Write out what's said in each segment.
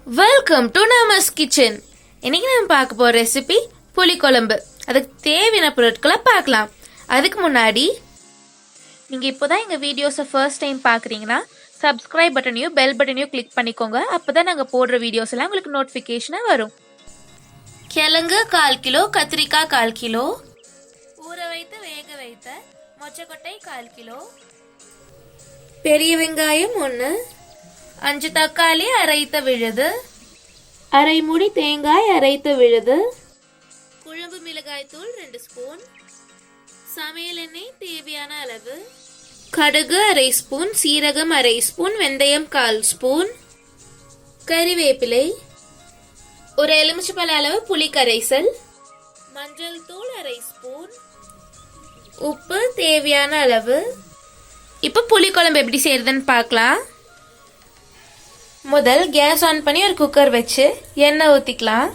Welcome to நமஸ் kitchen. இன்னைக்கு நம்ம பார்க்க போற ரெசிபி புளி குழம்பு. அதுக்கு தேவையான பொருட்களை பார்க்கலாம். அதுக்கு முன்னாடி நீங்கள் இப்போதான் எங்கள் வீடியோஸை ஃபர்ஸ்ட் டைம் பார்க்குறீங்கன்னா சப்ஸ்கிரைப் பட்டனையும் பெல் பட்டனையும் கிளிக் பண்ணிக்கோங்க. அப்போ தான் நாங்கள் போடுற வீடியோஸ் எல்லாம் உங்களுக்கு நோட்டிஃபிகேஷனாக வரும். கிழங்கு 1/4 கிலோ, கத்திரிக்காய் 1/4 கிலோ, ஊற வைத்து வேக வைத்த மொச்சக்கொட்டை 1/4 கிலோ, பெரிய வெங்காயம் 1, 5 தக்காளி அரைத்த விழுது, அரை மூடி தேங்காய் அரைத்த விழுது, குழம்பு மிளகாய் தூள் 2 ஸ்பூன், சமையல் எண்ணெய் தேவையான அளவு, கடுகு அரை ஸ்பூன், சீரகம் அரை ஸ்பூன், வெந்தயம் 1/4 ஸ்பூன், கறிவேப்பிலை, ஒரு எலுமிச்சம்பழ அளவு புளி கரைசல், மஞ்சள் தூள் அரை ஸ்பூன், உப்பு தேவையான அளவு. இப்போ புளி குழம்பு எப்படி செய்யறதுன்னு பார்க்கலாம். முதல் கேஸ் ஆன் பண்ணி ஒரு குக்கர் வச்சு எண்ணெய் ஊற்றிக்கலாம்.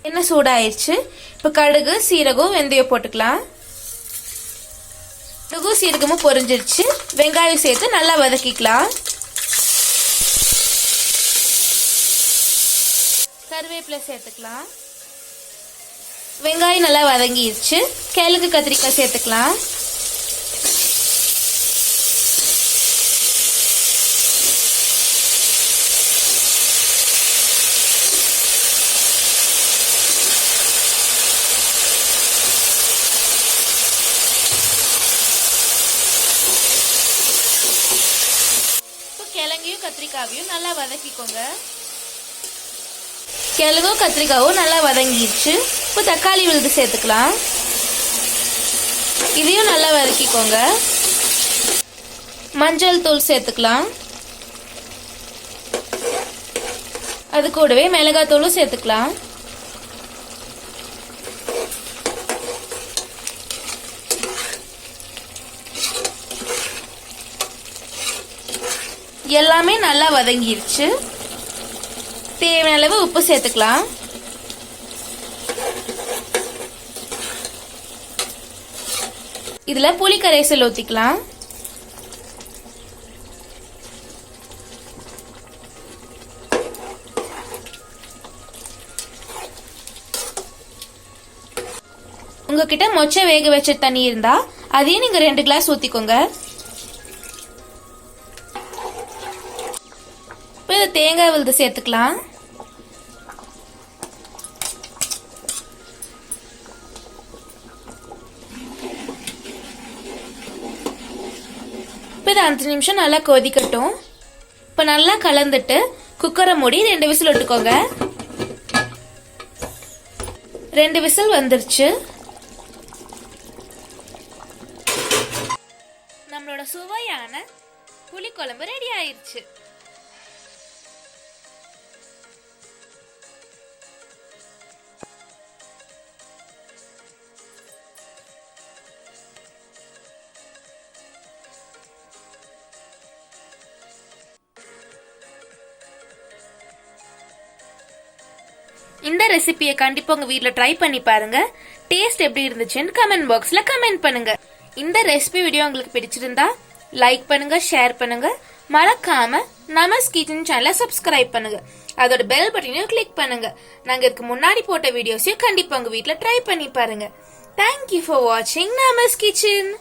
எண்ணெய் சூடாயிருச்சு. இப்போ கடுகு சீரகம் வெந்தயம் போட்டுக்கலாம். கடுகு சீரகமும் பொரிஞ்சிருச்சு. வெங்காயம் சேர்த்து நல்லா வதக்கிக்கலாம். கருவேப்பிலை சேர்த்துக்கலாம். வெங்காயம் நல்லா வதங்கிருச்சு. கிழங்கு கத்திரிக்காய் சேர்த்துக்கலாம். கிழங்கையும் கத்திரிக்காயும் நல்லா வதக்கிக்கோங்க. கிழங்கும் கத்திரிக்காயும் நல்லா வதங்கிடுச்சு. இப்போ தக்காளி விழுது சேர்த்துக்கலாம். இதையும் நல்லா வதக்கிக்கோங்க. மஞ்சள் தூள் சேர்த்துக்கலாம். அது கூடவே மிளகாய் தூளும் சேர்த்துக்கலாம். எல்லாமே நல்லா வதங்கிருச்சு. தேவையான அளவு உப்பு சேர்த்துக்கலாம். இதுல புளி கரைசல் ஊத்திக்கலாம். உங்ககிட்ட மொச்சை வேக வச்ச தண்ணி இருந்தா அதையும் நீங்க 2 கிளாஸ் ஊத்திக்கோங்க. தேங்காய் விழுது சேர்த்துக்கலாம். இப்போ இது 5 நிமிஷம் நல்லா கொதிக்கட்டும். இப்போ நல்லா கலந்துட்டு குக்கரை மூடி 2 விசில் விட்டுக்கோங்க. 2 விசில் வந்துருச்சு. நம்மளோட சுவையான புளி குழம்பு ரெடி ஆயிருச்சு. இந்த ரெசிபியை கண்டிப்பா உங்க வீட்ல ட்ரை பண்ணி பாருங்க. டேஸ்ட் எப்படி இருந்துச்சுன்னு கமெண்ட் பாக்ஸ்ல கமெண்ட் பண்ணுங்க. இந்த ரெசிபி வீடியோ உங்களுக்கு பிடிச்சிருந்தா லைக் பண்ணுங்க, ஷேர் பண்ணுங்க. மறக்காம நமஸ் கிச்சன் சேனலை சப்ஸ்கிரைப் பண்ணுங்க. அதோட பெல் பட்டனையும் கிளிக் பண்ணுங்க. நாங்க இதுக்கு முன்னாடி போட்ட வீடியோஸையும் கண்டிப்பா உங்க வீட்ல ட்ரை பண்ணி பாருங்க. தேங்க்யூ ஃபார் வாட்சிங் நமஸ் கிச்சன்.